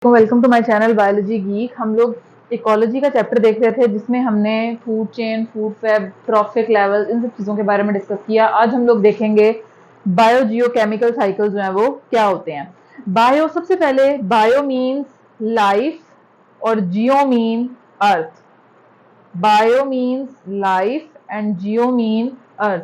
Welcome to my channel biology geek. हम लोग ecology का चैप्टर देख रहे थे जिसमें हमने food chain, food web, trophic level, इन सब चीज़ों के बारे में डिस्कस किया। आज हम लोग देखेंगे बायोजियोकेमिकल साइकिल जो है वो क्या होते हैं। बायो, सबसे पहले बायो मीन्स लाइफ और geo mean earth. Bio means life and geo mean earth.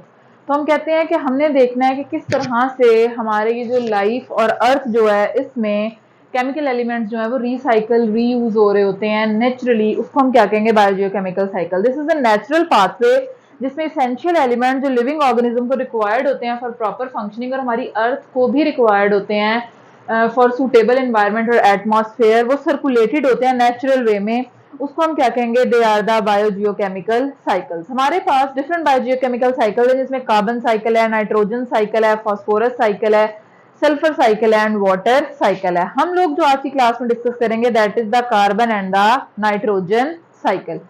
तो हम कहते हैं कि हमने देखना है कि किस तरह से हमारे ये जो लाइफ और अर्थ जो है इसमें केमिकल एलिमेंट्स जो है वो रिसाइकल, रीयूज हो रहे होते हैं नेचुरली। उसको हम क्या कहेंगे? Biogeochemical cycle. This is a natural pathway जिसमें इसेंशियल एलिमेंट जो लिविंग ऑर्गेनिज्म को रिक्वायर्ड होते हैं फॉर प्रॉपर फंक्शनिंग और हमारी अर्थ को भी रिक्वायर्ड होते हैं फॉर सुटेबल एनवायरनमेंट और एटमॉस्फेयर, वो सर्कुलेटेड होते हैं नेचुरल वे में। उसको हम क्या कहेंगे? They are the biogeochemical cycles. हमारे पास डिफरेंट बायोजियोकेमिकल साइकिल है जिसमें कार्बन साइकिल है, नाइट्रोजन साइकिल है, फास्फोरस साइकिल है, सल्फर साइकिल है एंड वाटर साइकिल है। हम लोग जो आज की क्लास में डिस्कस करेंगे that is the carbon and the nitrogen cycle.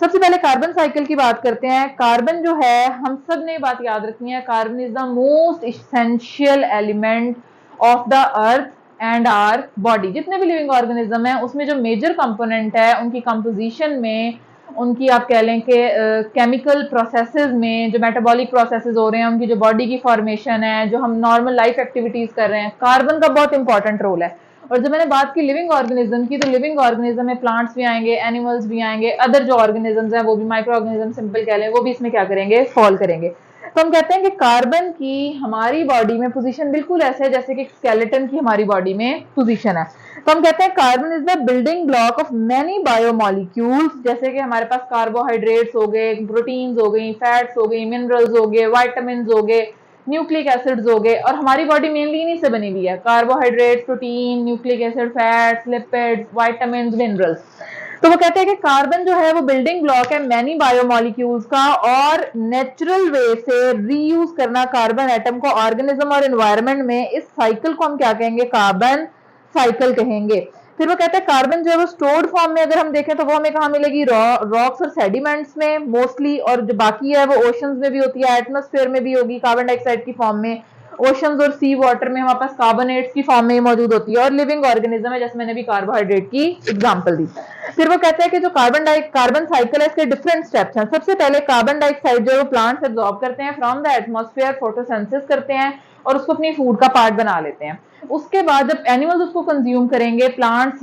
सबसे पहले कार्बन साइकिल की बात करते हैं। कार्बन जो है, हम सब ने बात याद रखनी है, carbon is the most essential element of the earth and our body. जितने भी लिविंग ऑर्गेनिज्म है उसमें जो मेजर कंपोनेंट है उनकी कंपोजिशन में, उनकी आप कह लें कि केमिकल प्रोसेसेस में, जो मेटाबॉलिक प्रोसेसेस हो रहे हैं, उनकी जो बॉडी की फॉर्मेशन है, जो हम नॉर्मल लाइफ एक्टिविटीज कर रहे हैं, कार्बन का बहुत इंपॉर्टेंट रोल है। और जब मैंने बात की लिविंग ऑर्गेनिज्म की, तो लिविंग ऑर्गेनिज्म में प्लांट्स भी आएंगे, एनिमल्स भी आएंगे, अदर जो ऑर्गेनिजम्स हैं वो भी, माइक्रो ऑर्गेनिज्म सिंपल कह लें, वो भी इसमें क्या करेंगे? फॉल करेंगे। तो हम कहते हैं कि कार्बन की हमारी बॉडी में पोजीशन बिल्कुल ऐसे है जैसे कि स्केलेटन की हमारी बॉडी में पोजीशन है। तो हम कहते हैं carbon is the building block of many biomolecules. जैसे कि हमारे पास कार्बोहाइड्रेट्स हो गए, प्रोटीन्स हो गई, फैट्स हो गई, मिनरल्स हो गए, वाइटामिन हो गए, न्यूक्लिक एसिड्स हो गए। और हमारी बॉडी मेनली इन्हीं से बनी हुई है, carbohydrate, protein, nucleic acid, fats, lipids, vitamin, minerals. तो वो कहते हैं कि कार्बन जो है वो बिल्डिंग ब्लॉक है मैनी बायोमॉलिक्यूल्स का, और नेचुरल वे से रीयूज करना कार्बन एटम को ऑर्गेनिज्म और एनवायरनमेंट में, इस साइकिल को हम क्या कहेंगे? कार्बन साइकिल कहेंगे। फिर वो कहते हैं कार्बन जो है वो स्टोर्ड फॉर्म में अगर हम देखें तो वो हमें कहाँ मिलेगी? रॉक्स और सेडिमेंट्स में मोस्टली, और जो बाकी है वो ओशंस में भी होती है, एटमॉस्फेयर में भी होगी कार्बन डाइऑक्साइड की फॉर्म में। ओशंस और सी वाटर में हमारे पास कार्बोनेट्स की फॉर्म में मौजूद होती है। और लिविंग ऑर्गेनिज्म है, जैसे मैंने भी कार्बोहाइड्रेट की एग्जांपल दी। फिर वो कहते हैं कि जो कार्बन साइकिल है इसके डिफरेंट स्टेप्स हैं। सबसे पहले कार्बन डाइऑक्साइड जो प्लांट्स एब्जॉर्ब करते हैं फ्रॉम द एटमॉस्फेयर, फोटोसिंथेसिस करते हैं और उसको अपनी फूड का पार्ट बना लेते हैं। उसके बाद जब एनिमल्स उसको कंज्यूम करेंगे, प्लांट्स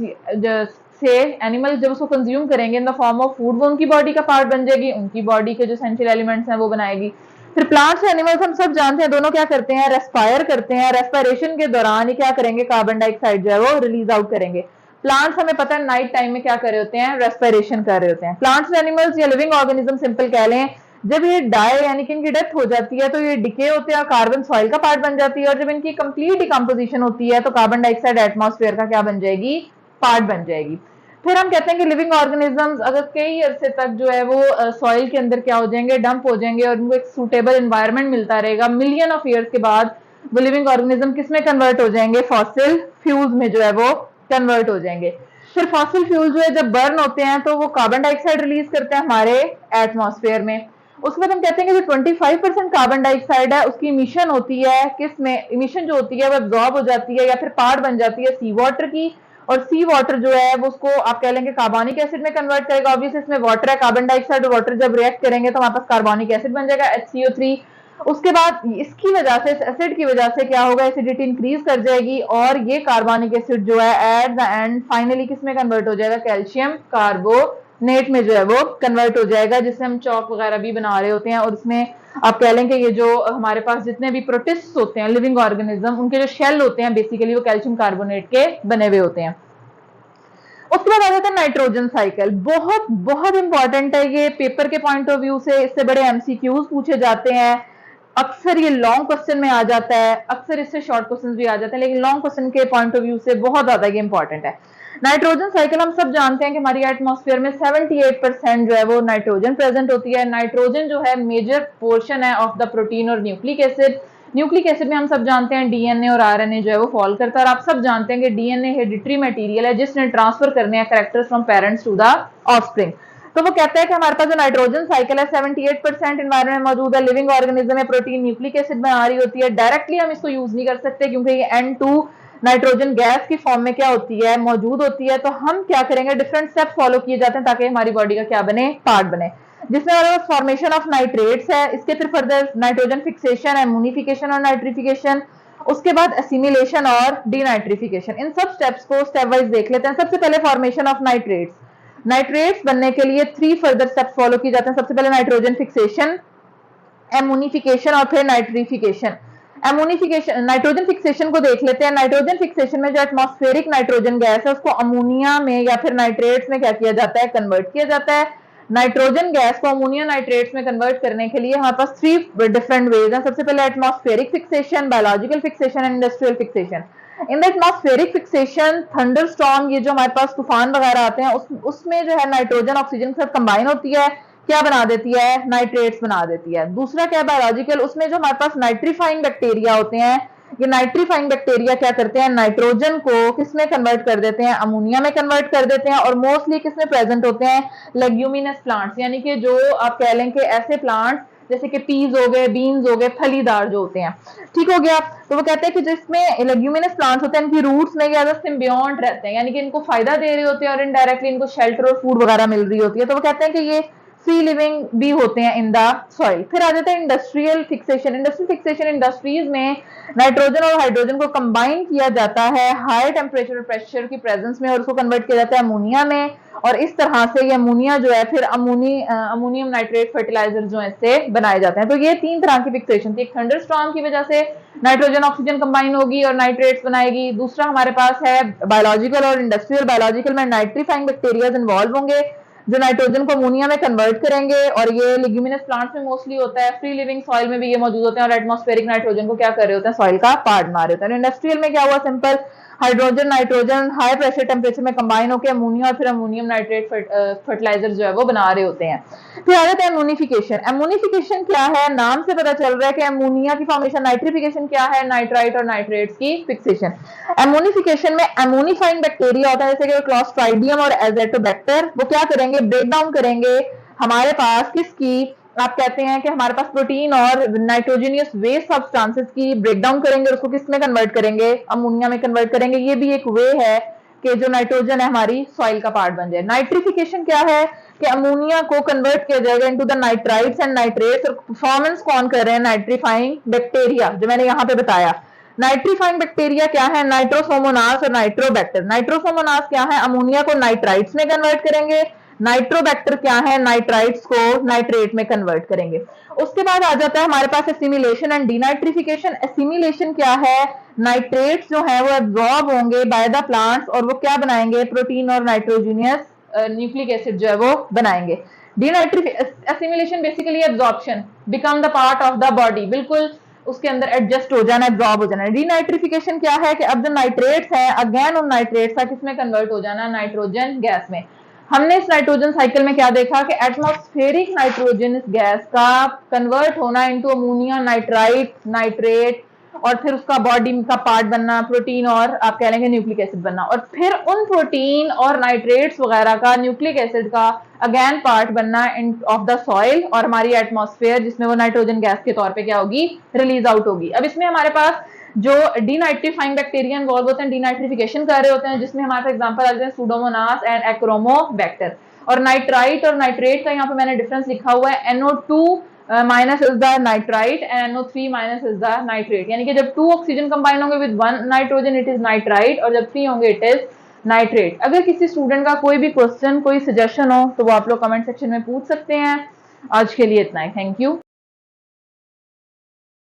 से एनिमल जब उसको कंज्यूम करेंगे in the form of food, वो उनकी बॉडी का पार्ट बन जाएगी, उनकी बॉडी के जो एसेंशियल एलिमेंट्स हैं वो बनाएगी। फिर प्लांट्स और एनिमल्स हम सब जानते हैं दोनों क्या करते हैं? रेस्पायर करते हैं। रेस्पायरेशन के दौरान ये क्या करेंगे? कार्बन डाइऑक्साइड जो है वो रिलीज आउट करेंगे। प्लांट्स हमें पता है नाइट टाइम में क्या कर रहे होते हैं? रेस्पायरेशन कर रहे होते हैं। प्लांट्स एनिमल्स या लिविंग ऑर्गेनिज्म सिंपल कह लें, जब ये डाई यानी कि इनकी डेथ हो जाती है तो ये डिके होते हैं और कार्बन सॉइल का पार्ट बन जाती है। और जब इनकी कंप्लीट डिकम्पोजिशन होती है तो कार्बन डाइऑक्साइड एटमॉस्फेयर का क्या बन जाएगी? पार्ट बन जाएगी। फिर हम कहते हैं कि लिविंग ऑर्गेनिजम्स अगर कई अरसे तक जो है वो सॉइल के अंदर क्या हो जाएंगे? डंप हो जाएंगे और उनको एक सूटेबल एनवायरनमेंट मिलता रहेगा। मिलियन ऑफ ईयर्स के बाद वो लिविंग ऑर्गेनिज्म किस में कन्वर्ट हो जाएंगे? फॉसिल फ्यूल्स में जो है वो कन्वर्ट हो जाएंगे। फिर फॉसिल फ्यूल जो है जब बर्न होते हैं तो वो कार्बन डाइऑक्साइड रिलीज करते हैं हमारे एटमॉस्फेयर में। उसके बाद हम कहते हैं कि जो 25% कार्बन डाइऑक्साइड है उसकी इमिशन होती है, किस में इमिशन जो होती है वो एब्जॉर्ब हो जाती है या फिर पार्ट बन जाती है सी वाटर की। और सी वाटर जो है वो उसको आप कह लेंगे कार्बोनिक एसिड में कन्वर्ट करेगा। ऑब्वियसली इसमें वाटर है, कार्बन डाइऑक्साइड और वाटर जब रिएक्ट करेंगे तो हमारे पास कार्बोनिक एसिड बन जाएगा HCO3। उसके बाद इसकी वजह से, इस एसिड की वजह से क्या होगा? एसिडिटी इंक्रीज कर जाएगी और ये कार्बोनिक एसिड जो है एट द एंड फाइनली किस में कन्वर्ट हो जाएगा? कैल्शियम कार्बोनेट में जो है वो कन्वर्ट हो जाएगा, जिससे हम चौक वगैरह भी बना रहे होते हैं। और उसमें आप कह लें कि ये जो हमारे पास जितने भी प्रोटिस्ट होते हैं लिविंग ऑर्गेनिज्म, उनके जो शेल होते हैं बेसिकली वो कैल्शियम कार्बोनेट के बने हुए होते हैं। उसके बाद आ जाता है नाइट्रोजन साइकिल। बहुत बहुत इंपॉर्टेंट है ये पेपर के पॉइंट ऑफ व्यू से, इससे बड़े एमसीक्यूज पूछे जाते हैं। अक्सर ये लॉन्ग क्वेश्चन में आ जाता है, अक्सर इससे शॉर्ट क्वेश्चन भी आ जाते हैं, लेकिन लॉन्ग क्वेश्चन के पॉइंट ऑफ व्यू से बहुत ज्यादा ये इंपॉर्टेंट है। नाइट्रोजन साइकिल हम सब जानते हैं कि हमारी एटमॉस्फेयर में 78% जो है वो नाइट्रोजन प्रेजेंट होती है। नाइट्रोजन जो है मेजर पोर्शन है ऑफ द प्रोटीन और न्यूक्लिक एसिड। न्यूक्लिक एसिड में हम सब जानते हैं डीएनए और आरएनए जो है वो फॉल करता है। और आप सब जानते हैं कि डीएनए हेरिडिटरी मटेरियल है जिसने ट्रांसफर करने हैं characters from parents to the offspring. तो वो कहता है कि हमारे पास जो नाइट्रोजन साइकिल है 78% एनवायरनमेंट में मौजूद है। लिविंग ऑर्गेनिज्म में प्रोटीन न्यूक्लिक एसिड बना रही होती है। डायरेक्टली हम इसको यूज नहीं कर सकते क्योंकि ये N2 नाइट्रोजन गैस की फॉर्म में क्या होती है, मौजूद होती है, तो हम क्या करेंगे, डिफरेंट स्टेप्स फॉलो किए जाते हैं ताकि हमारी बॉडी का क्या बने, पार्ट बने, जिसमें हमारे पास फॉर्मेशन ऑफ नाइट्रेट्स है, इसके फिर फर्दर नाइट्रोजन फिक्सेशन, एमोनिफिकेशन और नाइट्रिफिकेशन, उसके बाद एसिमिलेशन और डीनाइट्रिफिकेशन। इन सब स्टेप्स को स्टेप वाइज देख लेते हैं। सबसे पहले फॉर्मेशन ऑफ नाइट्रेट्स। नाइट्रेट्स बनने के लिए 3 फर्दर स्टेप्स फॉलो किए जाते हैं। सबसे पहले नाइट्रोजन फिक्सेशन, एमोनिफिकेशन और फिर नाइट्रिफिकेशन। एमोनिफिकेशन, नाइट्रोजन फिक्सेशन को देख लेते हैं। नाइट्रोजन फिक्सेशन में जो एटमॉस्फेरिक नाइट्रोजन गैस है उसको अमोनिया में या फिर नाइट्रेट्स में क्या किया जाता है, कन्वर्ट किया जाता है। नाइट्रोजन गैस को अमोनिया नाइट्रेट्स में कन्वर्ट करने के लिए हमारे पास 3 डिफरेंट वेज हैं। सबसे पहले atmospheric fixation, biological fixation and industrial fixation. In the atmospheric fixation, thunderstorm, ये जो हमारे पास तूफान वगैरह आते हैं उसमें जो है नाइट्रोजन ऑक्सीजन के साथ कंबाइन होती है, क्या बना देती है, नाइट्रेट्स बना देती है। दूसरा क्या है, बायोलॉजिकल, उसमें जो हमारे पास नाइट्रीफाइंग बैक्टीरिया होते हैं, ये नाइट्रीफाइंग बैक्टीरिया क्या करते हैं, नाइट्रोजन को किसमें कन्वर्ट कर देते हैं, अमोनिया में कन्वर्ट कर देते हैं। और मोस्टली किसमें प्रेजेंट होते हैं, लेग्यूमिनस प्लांट्स, यानी कि जो आप कह लें कि ऐसे प्लांट्स जैसे कि पीज हो गए, बीन्स हो गए, फलीदार जो होते हैं, ठीक हो गया। तो वो कहते हैं कि जिसमें लेग्यूमिनस प्लांट्स होते हैं इनकी रूट्स में ज्यादा सिम्बियोंट रहते हैं, यानी कि इनको फायदा दे रहे होते हैं और इनडायरेक्टली इनको शेल्टर और फूड वगैरह मिल रही होती है। तो वो कहते हैं कि ये फ्री लिविंग भी होते हैं इन द सॉइल। फिर आ जाता है industrial fixation. Industrial fixation, industries में नाइट्रोजन और हाइड्रोजन को कंबाइन किया जाता है हाई टेम्परेचर और प्रेशर की प्रेजेंस में और उसको कन्वर्ट किया जाता है अमोनिया में, और इस तरह से ये अमोनिया जो है फिर अमोनियम नाइट्रेट फर्टिलाइजर जो है इससे बनाए जाते हैं। तो ये 3 तरह की फिक्सेशन थी। एक थंडरस्टॉर्म की वजह से नाइट्रोजन ऑक्सीजन कंबाइन होगी और नाइट्रेट्स बनाएगी। दूसरा हमारे पास है बायोलॉजिकल और इंडस्ट्रियल। बायोलॉजिकल में नाइट्रीफाइंग बैक्टीरिया इन्वॉल्व होंगे जो नाइट्रोजन को अमोनिया में कन्वर्ट करेंगे, और ये लिग्यूमिनस प्लांट्स में मोस्टली होता है। फ्री लिविंग सॉइल में भी ये मौजूद होते हैं और एटमॉस्फेरिक नाइट्रोजन को क्या कर रहे होते हैं, सॉइल का पार्ट बना रहे होते हैं। इंडस्ट्रियल में क्या हुआ, simple, hydrogen nitrogen high pressure temperature में कंबाइन होकर अमोनिया और फिर अमोनियम नाइट्रेट फर्टिलाइजर जो है वो बना रहे होते हैं। फिर आ जाता है एमोनिफिकेशन। एमोनिफिकेशन क्या है, नाम से पता चल रहा है कि अमोनिया की फॉर्मेशन। नाइट्रिफिकेशन क्या है, नाइट्राइट और नाइट्रेट्स की फिक्सेशन। एमोनिफिकेशन में एमोनिफाइंग बैक्टीरिया होता है जैसे कि क्लॉस्ट्राइडियम और एजेटोबैक्टर, वो क्या करेंगे, ब्रेक डाउन करेंगे हमारे पास किसकी, आप कहते हैं कि हमारे पास प्रोटीन और नाइट्रोजनियस वेस्ट सब्सटेंसेस की ब्रेकडाउन करेंगे और उसको किस में कन्वर्ट करेंगे, अमोनिया में कन्वर्ट करेंगे। ये भी एक वे है कि जो नाइट्रोजन है हमारी सॉइल का पार्ट बन जाए। नाइट्रिफिकेशन क्या है कि अमोनिया को कन्वर्ट किया जाएगा into the nitrites and nitrates, और परफॉर्मेंस कौन कर रहे हैं, नाइट्रीफाइंग बैक्टीरिया, जो मैंने यहाँ पे बताया। नाइट्रीफाइंग बैक्टीरिया क्या है, नाइट्रोसोमोनास और नाइट्रोबैक्टर। नाइट्रोसोमोनास क्या है, अमोनिया को नाइट्राइट्स में कन्वर्ट करेंगे। नाइट्रोबैक्टर क्या है, नाइट्राइट्स को नाइट्रेट में कन्वर्ट करेंगे। उसके बाद आ जाता है हमारे पास एसिमिलेशन एंड डीनाइट्रिफिकेशन। एसिमिलेशन क्या है, नाइट्रेट्स जो है वो एब्जॉर्ब होंगे बाय द प्लांट्स और वो क्या बनाएंगे, प्रोटीन और नाइट्रोजनियस न्यूक्लिक एसिड जो है वो बनाएंगे। Assimilation basically absorption, become the part of the body, बिल्कुल उसके अंदर एडजस्ट हो जाना, एब्जॉर्ब हो जाना। डीनाइट्रिफिकेशन क्या है कि अब जो नाइट्रेट्स है अगेन उन नाइट्रेट्स का किसमें कन्वर्ट हो जाना, नाइट्रोजन गैस में। हमने इस नाइट्रोजन साइकिल में क्या देखा कि एटमॉस्फेरिक नाइट्रोजन इस गैस का कन्वर्ट होना इनटू अमोनिया नाइट्राइट, नाइट्रेट, और फिर उसका बॉडी का पार्ट बनना, प्रोटीन और आप कह लेंगे न्यूक्लिक एसिड बनना, और फिर उन प्रोटीन और नाइट्रेट्स वगैरह का, न्यूक्लिक एसिड का अगेन पार्ट बनना ऑफ द सॉइल और हमारी एटमॉस्फेयर, जिसमें वो नाइट्रोजन गैस के तौर पे क्या होगी, रिलीज आउट होगी। अब इसमें हमारे पास जो डीनाइट्रीफाइंग बैक्टीरिया इन्वॉल्व होते हैं, डीनाइट्रिफिकेशन कर रहे होते हैं, जिसमें हमारे पास एग्जांपल आ जाते हैं सूडोमोनास एंड एक्रोमोबैक्टर। और नाइट्राइट और नाइट्रेट का यहाँ पे मैंने डिफरेंस लिखा हुआ है, NO2 minus is the nitrite and NO3 minus is the nitrate, यानी कि जब 2 ऑक्सीजन कंबाइन होंगे with 1 nitrogen it is nitrite, और जब 3 होंगे इट इज नाइट्रेट। अगर किसी स्टूडेंट का कोई भी क्वेश्चन, कोई सजेशन हो तो वो आप लोग कमेंट सेक्शन में पूछ सकते हैं। आज के लिए इतना ही, थैंक यू।